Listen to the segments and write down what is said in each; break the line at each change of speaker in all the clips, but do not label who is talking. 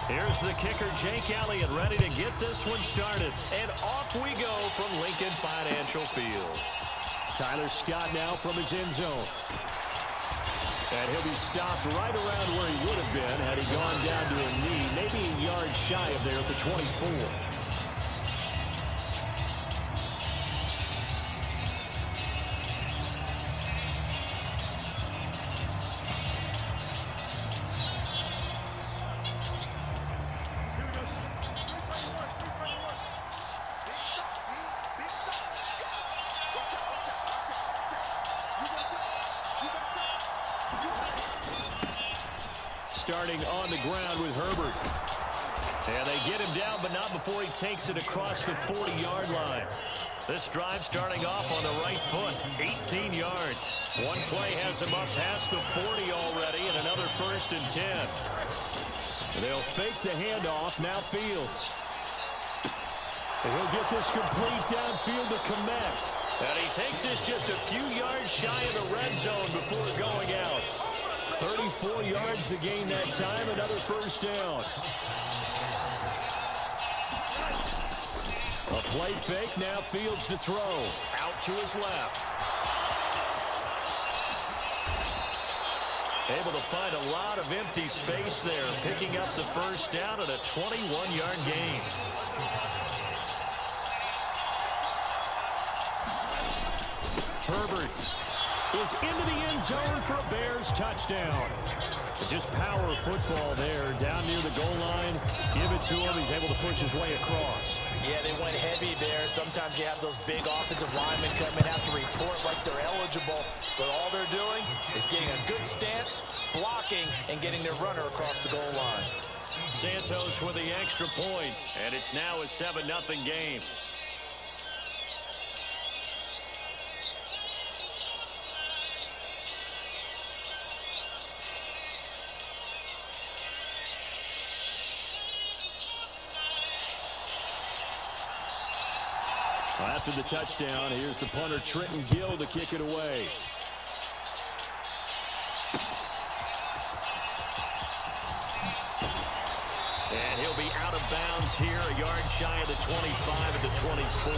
Here's the kicker, Jake Elliott, ready to get this one started. And off we go from Lincoln Financial Field. Tyler Scott now from his end zone. And he'll be stopped right around where he would have been had he gone down to a knee, maybe a yard shy of there at the 24. Starting on the ground with Herbert. And they get him down, but not before he takes it across the 40-yard line. This drive starting off on the right foot, 18 yards. One play has him up past the 40 already, and another 1st and 10. They'll fake the handoff, now Fields. And he'll get this complete downfield to Kmet. And he takes this just a few yards shy of the red zone before going out. 34 yards to gain that time, another 1st down. A play fake, now Fields to throw. Out to his left. Able to find a lot of empty space there, picking up the 1st down at a 21-yard gain. Herbert is into the end zone for a Bears touchdown. Just power football there, down near the goal line. Give it to him. He's able to push his way across.
Yeah, they went heavy there. Sometimes you have those big offensive linemen come in, have to report like they're eligible. But all they're doing is getting a good stance, blocking, and getting their runner across the goal line.
Santos with the extra point, and it's now a 7-0 game. After the touchdown, here's the punter, Trenton Gill, to kick it away. And he'll be out of bounds here, a yard shy of the 25 at the 24.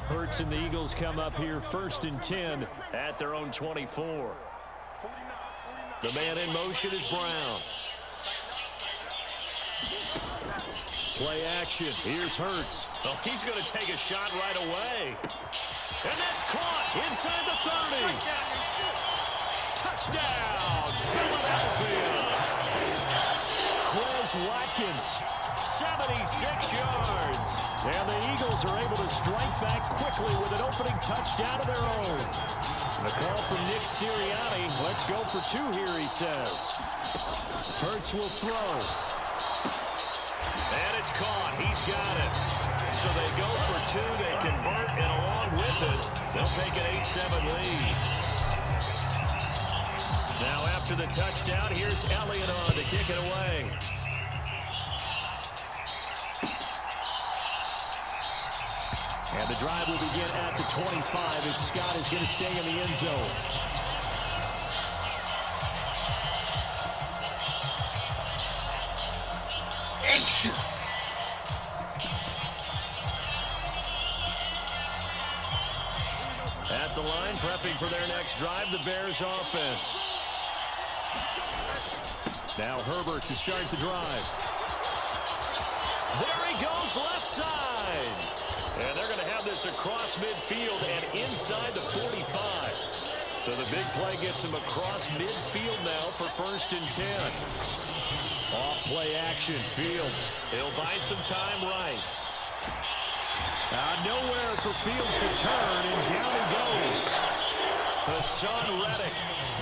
Hurts and the Eagles come up here 1st and 10 at their own 24. The man in motion is Brown. Play action. Here's Hurts. Oh, he's going to take a shot right away. And that's caught inside the 30. Touchdown, Philadelphia. Quez Watkins, 76 yards. And the Eagles are able to strike back quickly with an opening touchdown of their own. A call from Nick Sirianni. Let's go for 2 here, he says. Hurts will throw. And it's caught. He's got it. So they go for 2. They convert, and along with it, they'll take an 8-7 lead. Now after the touchdown, here's Elliott on to kick it away. And the drive will begin at the 25 as Scott is going to stay in the end zone. At the line, prepping for their next drive, the Bears offense. Now Herbert to start the drive. There he goes, left side. And they're going to have this across midfield and inside the 45. So the big play gets him across midfield now for 1st and 10. Off play action, Fields. He'll buy some time right. Nowhere for Fields to turn, and down he goes. Hassan Reddick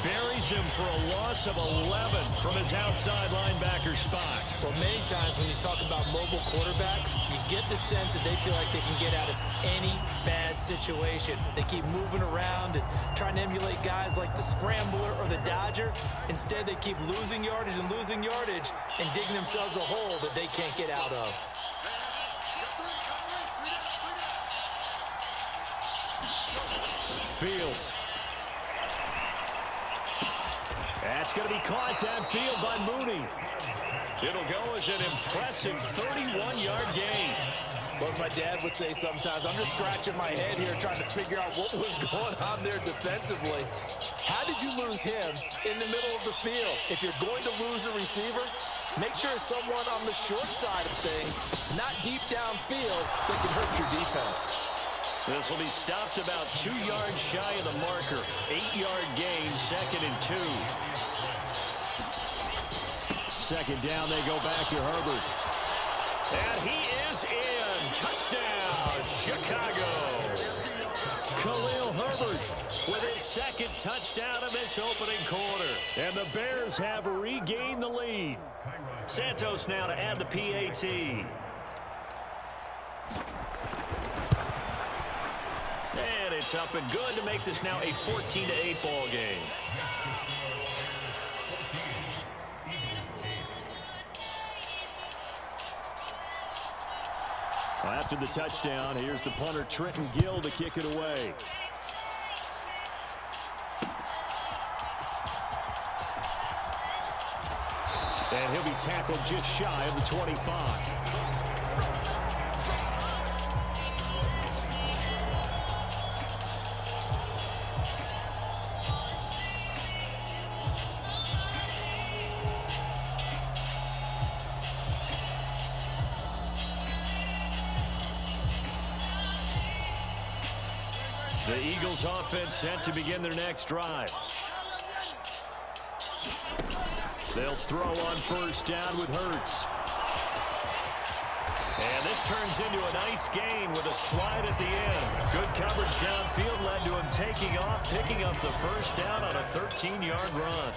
buries him for a loss of 11 from his outside linebacker spot.
Well, many times when you talk about mobile quarterbacks, you get the sense that they feel like they can get out of any bad situation. They keep moving around and trying to emulate guys like the Scrambler or the Dodger. Instead, they keep losing yardage and digging themselves a hole that they can't get out of.
Fields. That's going to be caught downfield by Mooney. It'll go as an impressive 31-yard gain.
Well, as my dad would say sometimes, I'm just scratching my head here trying to figure out what was going on there defensively. How did you lose him in the middle of the field? If you're going to lose a receiver, make sure it's someone on the short side of things, not deep downfield, that can hurt your defense.
This will be stopped about 2 yards shy of the marker. 8-yard gain, 2nd and 2. Second down, they go back to Herbert. And he is in. Touchdown, Chicago. Khalil Herbert with his 2nd touchdown of this opening quarter. And the Bears have regained the lead. Santos now to add the PAT. And it's up and good to make this now a 14-8 ball game. Well, after the touchdown, here's the punter Trenton Gill to kick it away. And he'll be tackled just shy of the 25. The Eagles offense set to begin their next drive. They'll throw on first down with Hurts. And this turns into a nice gain with a slide at the end. Good coverage downfield led to him taking off, picking up the first down on a 13-yard run.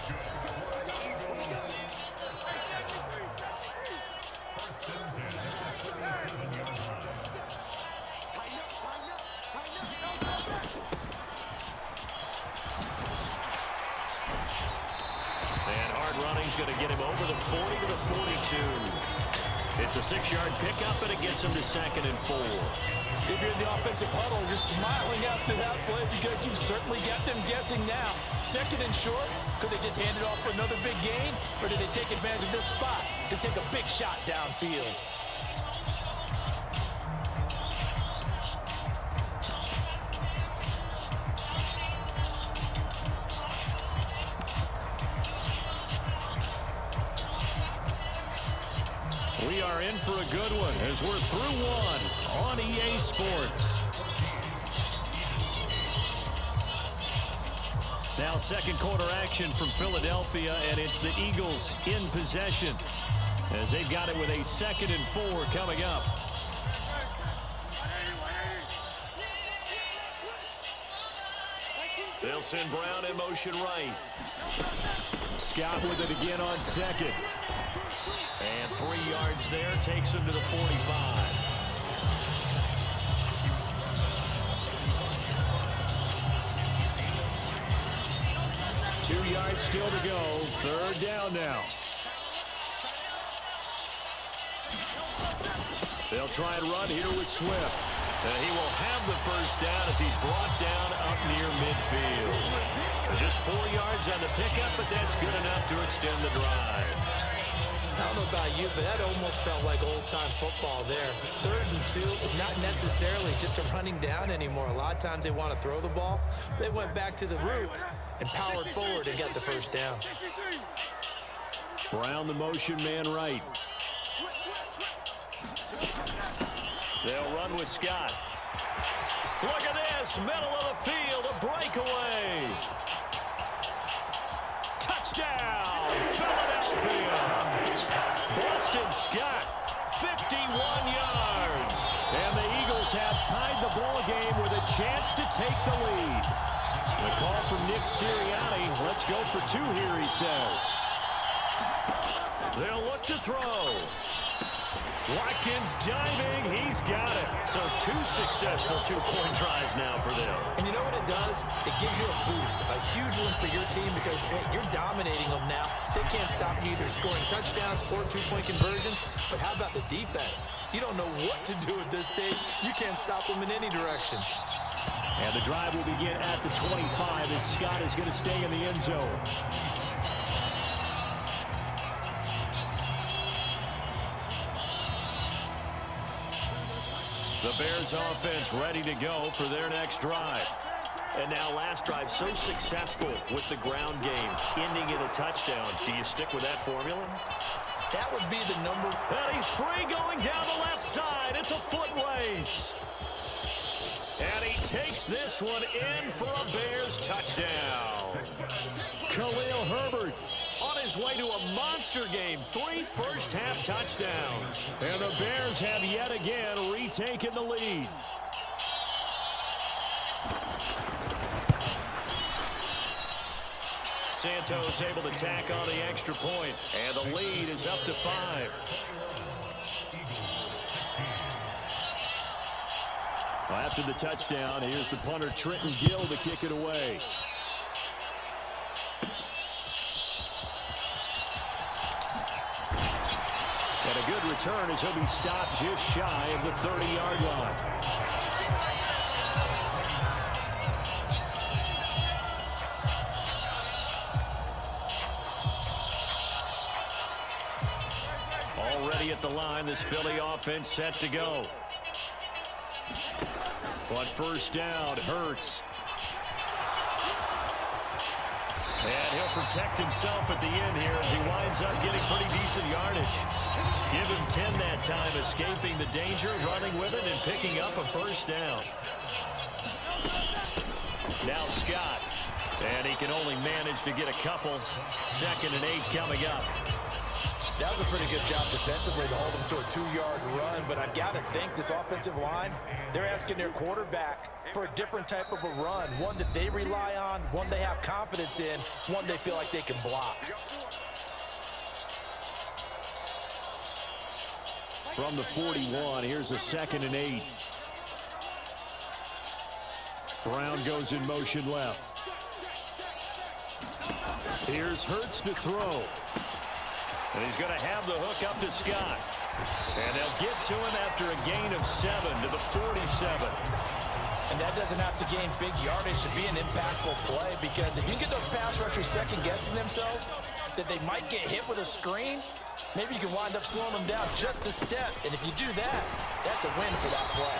Running's going to get him over the 40 to the 42. It's a 6-yard pickup, and it gets him to 2nd and 4.
If you're in the offensive huddle, you're smiling after that play because you've certainly got them guessing now. 2nd and short, could they just hand it off for another big gain, or did they take advantage of this spot to take a big shot downfield?
We are in for a good one as we're through one on EA Sports. Now 2nd quarter action from Philadelphia, and it's the Eagles in possession as they've got it with a 2nd and 4 coming up. They'll send Brown in motion right. Scott with it again on 2nd. And 3 yards there takes him to the 45. Two yards still to go. 3rd down now. They'll try and run here with Swift. And he will have the first down as he's brought down up near midfield. Just 4 yards on the pickup, but that's good enough to extend the drive.
I don't know about you, but that almost felt like old-time football there. 3rd and 2 is not necessarily just a running down anymore. A lot of times they want to throw the ball. They went back to the roots and powered forward and got the first down.
Brown, the motion man right. They'll run with Scott. Look at this, middle of the field, a breakaway. Touchdown, Philadelphia. Boston Scott, 51 yards. And the Eagles have tied the ball game with a chance to take the lead. The call from Nick Sirianni. Let's go for two here, he says. They'll look to throw. Watkins diving. He's got it. So two successful two-point tries now for them.
And you know what it does? It gives you a boost, a huge one for your team because, hey, you're dominating them now. They can't stop you either scoring touchdowns or two-point conversions. But how about the defense? You don't know what to do at this stage. You can't stop them in any direction.
And the drive will begin at the 25 as Scott is going to stay in the end zone. The Bears offense ready to go for their next drive. And now last drive so successful with the ground game, ending in a touchdown. Do you stick with that formula?
That would be the number.
And he's free going down the left side. It's a foot race. And he takes this one in for a Bears touchdown. Khalil Herbert on his way to a monster game. 3 first-half touchdowns. And the Bears have yet again retaken the lead. Santos able to tack on the extra point. And the lead is up to 5. Well, after the touchdown, here's the punter, Trenton Gill, to kick it away. And a good return as he'll be stopped just shy of the 30-yard line. Already at the line, this Philly offense set to go. But first down, Hurts. And he'll protect himself at the end here as he winds up getting pretty decent yardage. Give him 10 that time, escaping the danger, running with it, and picking up a first down. Now Scott. And he can only manage to get a couple. 2nd and 8 coming up.
That was a pretty good job defensively to hold him to a 2-yard run, but I've got to think this offensive line, they're asking their quarterback for a different type of a run, one that they rely on, one they have confidence in, one they feel like they can block.
From the 41, here's a 2nd and 8. Brown goes in motion left. Here's Hurts to throw. And he's going to have the hook up to Scott. And they'll get to him after a gain of 7 to the 47.
And that doesn't have to gain big yardage to be an impactful play, because if you get those pass rushers second-guessing themselves that they might get hit with a screen, maybe you can wind up slowing them down just a step. And if you do that, that's a win for that play.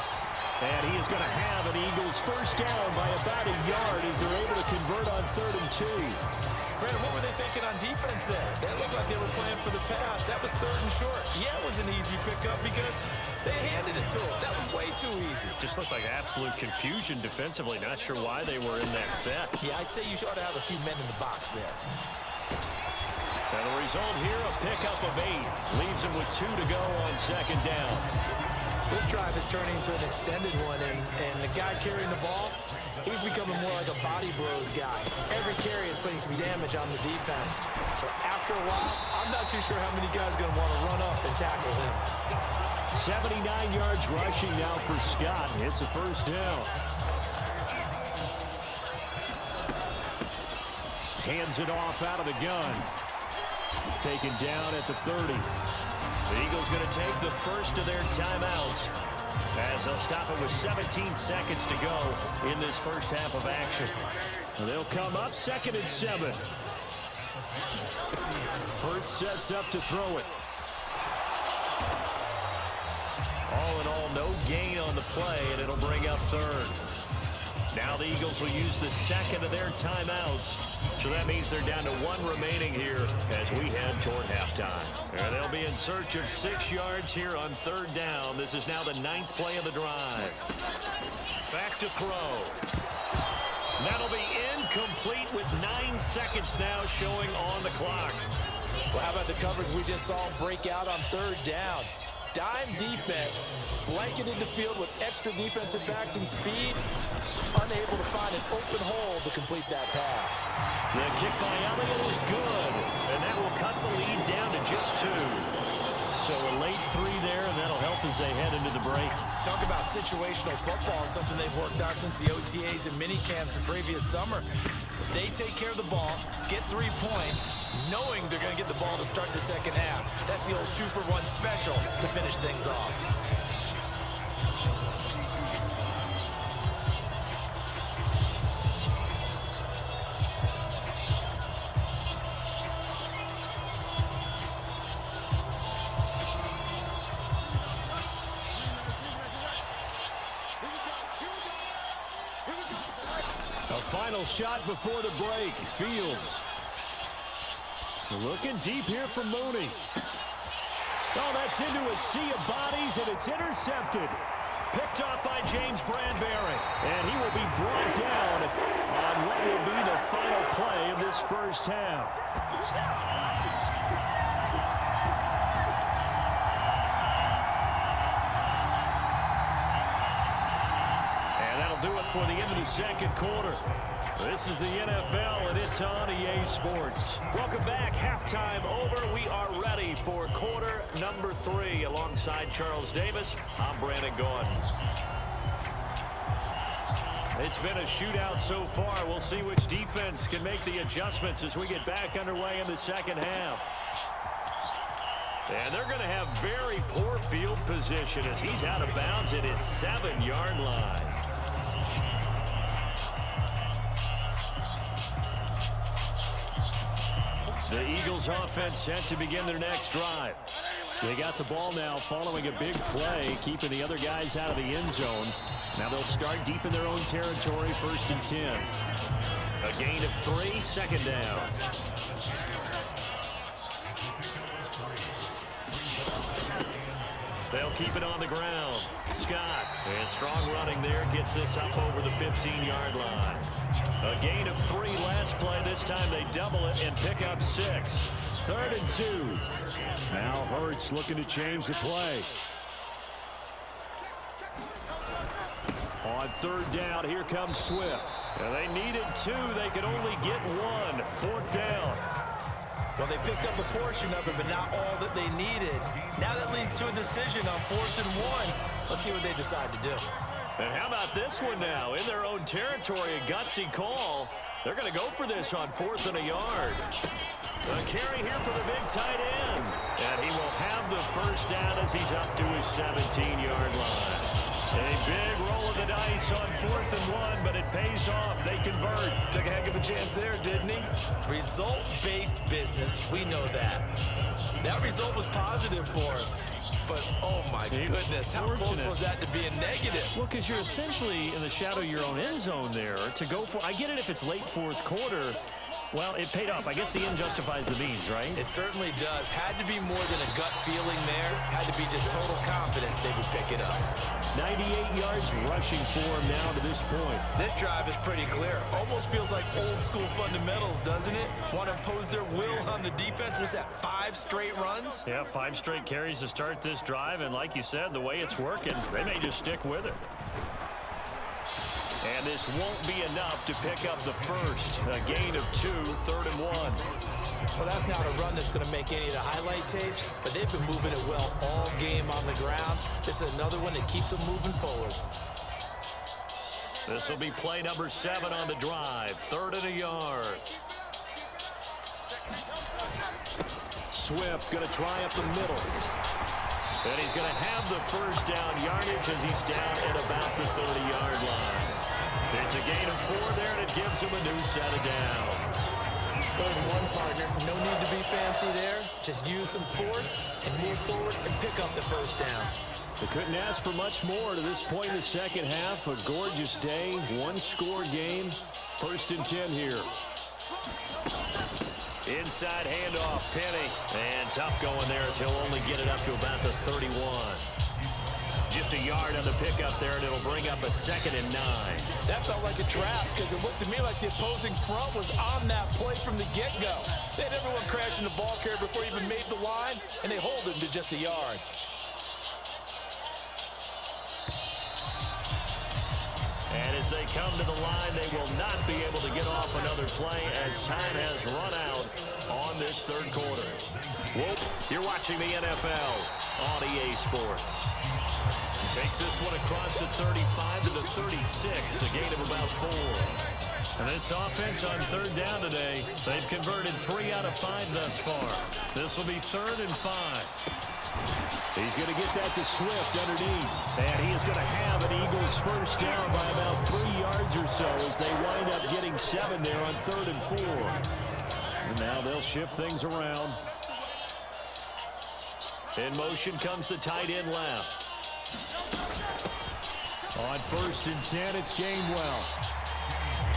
And he is going to have an Eagles first down by about a yard as they're able to convert on 3rd and 2.
Brandon, what were they thinking on defense there? That looked like they were playing for the pass. That was 3rd and short. Yeah, it was an easy pickup because they handed it to him. That was way too easy.
Just looked like absolute confusion defensively. Not sure why they were in that set.
Yeah, I'd say you ought to have a few men in the box there.
And the result here, a pickup of 8. Leaves him with 2 to go on 2nd down.
This drive is turning into an extended one, and the guy carrying the ball, he's becoming more like a body blows guy. Every carry is putting some damage on the defense. So after a while, I'm not too sure how many guys are going to want to run up and tackle him.
79 yards rushing now for Scott. It's a first down. Hands it off out of the gun. Taken down at the 30. The Eagles going to take the first of their timeouts as they'll stop it with 17 seconds to go in this first half of action. They'll come up 2nd and 7. Hurts sets up to throw it. All in all, no gain on the play, and it'll bring up 3rd. Now the Eagles will use the 2nd of their timeouts. So that means they're down to 1 remaining here as we head toward halftime. And they'll be in search of 6 yards here on 3rd down. This is now the 9th play of the drive. Back to throw. That'll be incomplete with 9 seconds now showing on the clock.
Well, how about the coverage we just saw break out on 3rd down? Dime defense, blanketed the field with extra defensive backs and speed, unable to find an open hole to complete that pass.
The kick by Elliott is good, and that will cut the lead down to just 2. So a late 3 there, and that'll help as they head into the break.
Talk about situational football and something they've worked out since the OTAs and mini camps the previous summer. If they take care of the ball, get 3 points, knowing they're going to get the ball to start the second half. That's the old 2-for-1 special to finish things off.
Final shot before the break. Fields. Looking deep here for Mooney. Oh, that's into a sea of bodies, and it's intercepted. Picked off by James Bradbury. And he will be brought down on what will be the final play of this first half. Do it for the end of the second quarter. This is the NFL, and it's on EA Sports. Welcome back. Halftime over. We are ready for quarter number 3. Alongside Charles Davis, I'm Brandon Gordon. It's been a shootout so far. We'll see which defense can make the adjustments as we get back underway in the second half. And they're going to have very poor field position as he's out of bounds at his 7-yard line. The Eagles offense set to begin their next drive. They got the ball now following a big play, keeping the other guys out of the end zone. Now they'll start deep in their own territory, 1st and 10. A gain of 3, second down. They'll keep it on the ground. Scott, and strong running there, gets this up over the 15-yard line. A gain of 3 last play. This time they double it and pick up 6. 3rd and 2. Now Hurts looking to change the play. On 3rd down, here comes Swift. And they needed 2. They could only get 1. 4th down.
Well, they picked up a portion of it, but not all that they needed. Now that leads to a decision on 4th and 1. Let's see what they decide to do.
And how about this one now? In their own territory, a gutsy call. They're going to go for this on 4th and a yard. A carry here for the big tight end. And he will have the first down as he's up to his 17-yard line. A big roll of the dice on 4th and 1, but it pays off. They convert.
Took a heck of a chance there, didn't he? Result-based business. We know that. That result was positive for him. But, oh, my goodness, how close was that to being negative?
Well, because you're essentially in the shadow of your own end zone there to go for. I get it if it's late 4th quarter. Well, it paid off. I guess the end justifies the means, right?
It certainly does. Had to be more than a gut feeling there. Had to be just total confidence they would pick it up. 98
yards rushing for him now to this point.
This drive is pretty clear. Almost feels like old school fundamentals, doesn't it? Want to impose their will on the defense. Was that 5 straight runs?
Yeah, 5 straight carries to start this drive. And like you said, the way it's working, they may just stick with it. And this won't be enough to pick up the first. A gain of 2, 3rd and 1.
Well, that's not a run that's going to make any of the highlight tapes, but they've been moving it well all game on the ground. This is another one that keeps them moving forward.
This will be play number 7 on the drive. 3rd and a yard. Swift going to try up the middle. And he's going to have the first down yardage as he's down at about the 30-yard line. It's a gain of 4 there, and it gives him a new set of downs.
3rd and 1, partner. No need to be fancy there. Just use some force and move forward and pick up the first down.
They couldn't ask for much more to this point in the second half. A gorgeous day, 1-score game. 1st and 10 here. Inside handoff, Penny. And tough going there as he'll only get it up to about the 31. Just a yard on the pickup there, and it'll bring up a 2nd and 9.
That felt like a trap because it looked to me like the opposing front was on that play from the get-go. They had everyone crashing the ball carrier before he even made the line, and they hold him to just a yard.
And as they come to the line, they will not be able to get off another play as time has run out on this third quarter. Whoop, you're watching the NFL on EA Sports. He takes this one across the 35 to the 36, a gain of about 4. And this offense on third down today, they've converted 3 out of 5 thus far. This will be 3rd and 5. He's going to get that to Swift underneath. And he is going to have an Eagles first down by about 3 yards or so as they wind up getting 7 there on 3rd and 4. And now they'll shift things around. In motion comes the tight end left. On 1st and 10, it's Gainwell.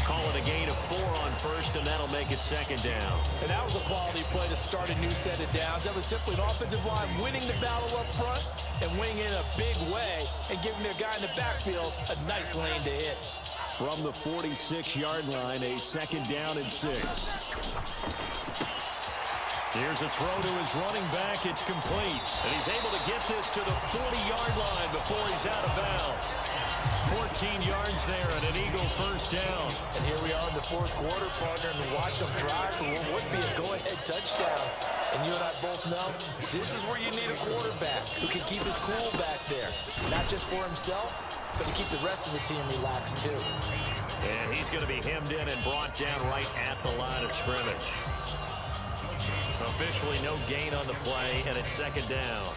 Call it a gain of 4 on 1st, and that'll make it 2nd down.
And that was a quality play to start a new set of downs. That was simply an offensive line winning the battle up front and winning in a big way and giving their guy in the backfield a nice lane to hit.
From the 46-yard line, a 2nd down and 6. Here's a throw to his running back. It's complete. And he's able to get this to the 40-yard line before he's out of bounds. 14 yards there and an Eagle first down.
And here we are in the 4th quarter, partner, and watch them drive for what would be a go-ahead touchdown. And you and I both know this is where you need a quarterback who can keep his cool back there. Not just for himself, but to keep the rest of the team relaxed too.
And he's going to be hemmed in and brought down right at the line of scrimmage. Officially no gain on the play, and it's 2nd down.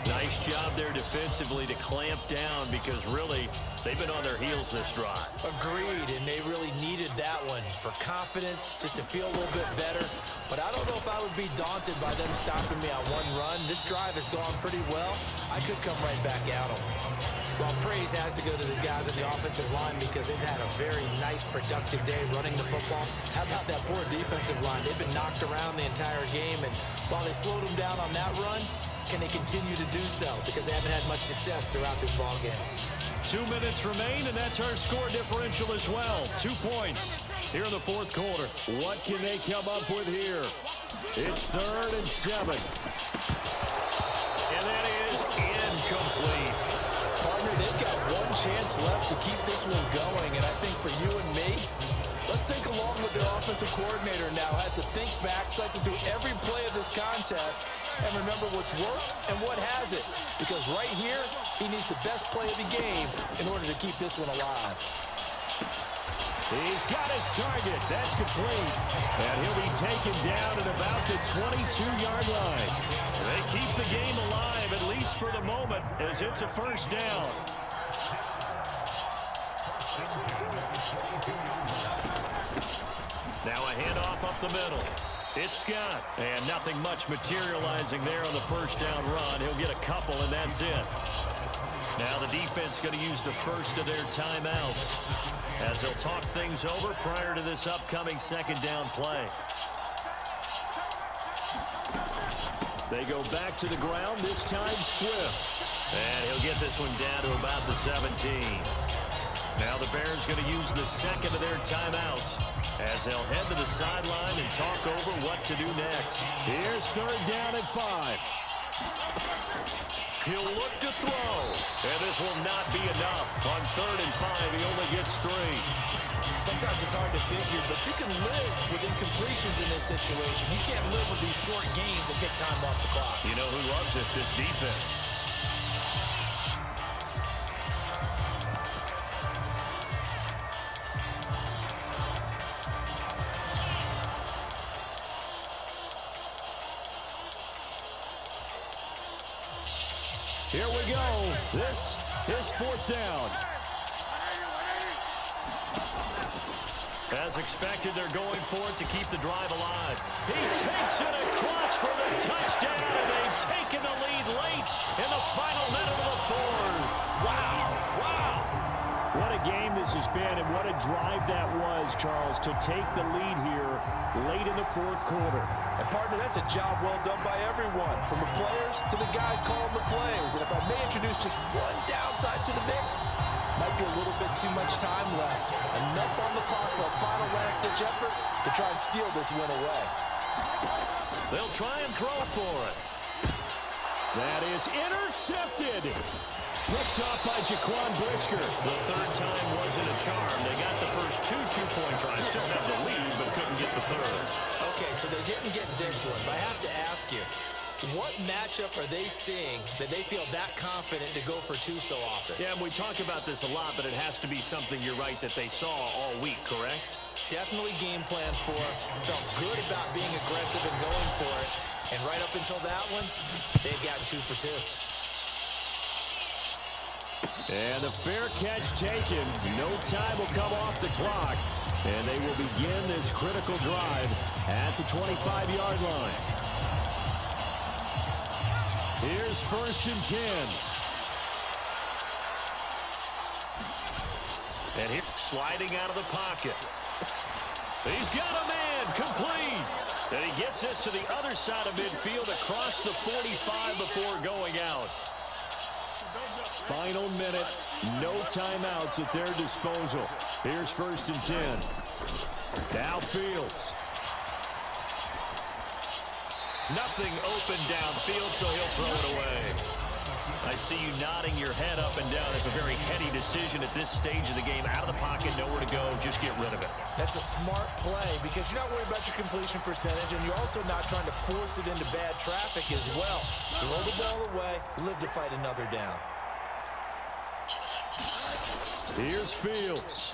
Nice job there defensively to clamp down because really they've been on their heels this drive.
Agreed, and they really needed that one for confidence, just to feel a little bit better. But I don't know if I would be daunted by them stopping me on one run. This drive has gone pretty well. I could come right back at them. Well, praise has to go to the guys on the offensive line because they've had a very nice, productive day running the football. How about that poor defensive line? They've been knocked around the entire game, and while they slowed them down on that run, can they continue to do so? Because they haven't had much success throughout this ball game.
2 minutes remain, and that's our score differential as well. 2 points here in the 4th quarter. What can they come up with here? It's 3rd and 7. And that is incomplete.
Partner, they've got one chance left to keep this one going, and I think for you and me, let's think along with their offensive coordinator now has to think back, cycle through every play of this contest, and remember what's worked and what hasn't. Because right here, he needs the best play of the game in order to keep this one alive.
He's got his target. That's complete. And he'll be taken down at about the 22-yard line. They keep the game alive, at least for the moment, as it's a first down. Now a handoff up the middle. It's Scott. And nothing much materializing there on the first down run. He'll get a couple, and that's it. Now the defense going to use the first of their timeouts as they'll talk things over prior to this upcoming 2nd down play. They go back to the ground, this time Swift. And he'll get this one down to about the 17. Now the Bears going to use the second of their timeouts as they'll head to the sideline and talk over what to do next. Here's 3rd down and 5. He'll look to throw. And this will not be enough. On 3rd and 5, he only gets 3.
Sometimes it's hard to figure, but you can live with incompletions in this situation. You can't live with these short gains and take time off the clock.
You know who loves it? This defense. Here we go. This is 4th down. As expected, they're going for it to keep the drive alive. He takes it across for the touchdown, and they've taken the lead late in the final minute of the 4th. Wow. What a game this has been, and what a drive that was, Charles, to take the lead here late in the 4th quarter.
And partner, that's a job well done by everyone, from the players to the guys calling the plays. And if I may introduce just one downside to the mix, might be a little bit too much time left. Enough on the clock for a final last-ditch effort to try and steal this win away.
They'll try and throw for it. That is intercepted. Picked off by Jaquan Brisker. The third time wasn't a charm. They got the first two-point tries. Still have the lead, but couldn't get the third.
Okay, so they didn't get this one, but I have to ask you, what matchup are they seeing that they feel that confident to go for two so often?
Yeah, we talk about this a lot, but it has to be something, you're right, that they saw all week, correct?
Definitely game plan for, felt good about being aggressive and going for it, and right up until that one, they've gotten 2 for 2.
And a fair catch taken. No time will come off the clock, and they will begin this critical drive at the 25-yard line. Here's 1st and 10. And here, sliding out of the pocket. He's got a man, complete. And he gets this to the other side of midfield across the 45 before going out. Final minute, no timeouts at their disposal. Here's 1st and 10. Downfield. Nothing open downfield, so he'll throw it away. I see you nodding your head up and down. It's a very heady decision at this stage of the game. Out of the pocket, nowhere to go, just get rid of it.
That's a smart play because you're not worried about your completion percentage, and you're also not trying to force it into bad traffic as well. Throw the ball away, live to fight another down.
Here's Fields.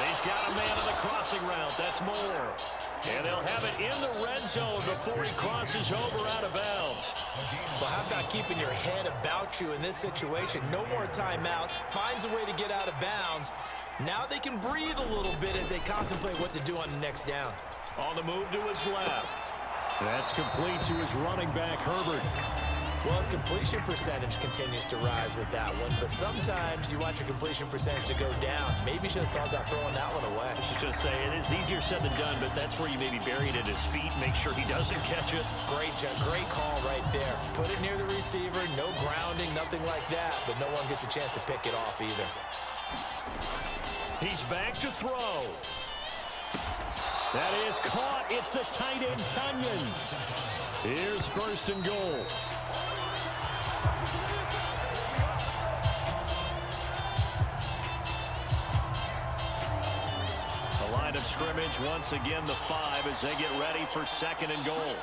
He's got a man on the crossing route. That's more. And they'll have it in the red zone before he crosses over out of bounds.
Well, how about keeping your head about you in this situation? No more timeouts. Finds a way to get out of bounds. Now they can breathe a little bit as they contemplate what to do on the next down.
On the move to his left. That's complete to his running back, Herbert.
Well, his completion percentage continues to rise with that one, but sometimes you want your completion percentage to go down. Maybe you should have thought about throwing that one away.
I was just going to say, it is easier said than done, but that's where you maybe bury it at his feet, make sure he doesn't catch it.
Great call right there. Put it near the receiver, no grounding, nothing like that, but no one gets a chance to pick it off either.
He's back to throw. That is caught. It's the tight end, Tunyon. Here's 1st and goal. Line of scrimmage once again the 5 as they get ready for 2nd and goal.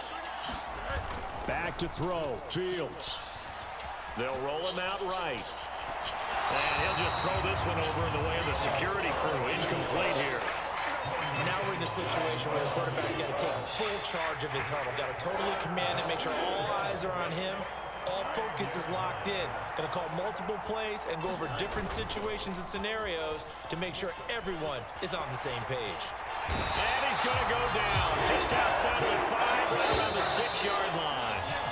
Back to throw. Fields. They'll roll him out right. And he'll just throw this one over in the way of the security crew. Incomplete here.
Now we're in the situation where the quarterback's got to take full charge of his huddle. Got to totally command it, make sure all eyes are on him. All focus is locked in. Going to call multiple plays and go over different situations and scenarios to make sure everyone is on the same page.
And he's going to go down just outside of the 5, right around the 6-yard line.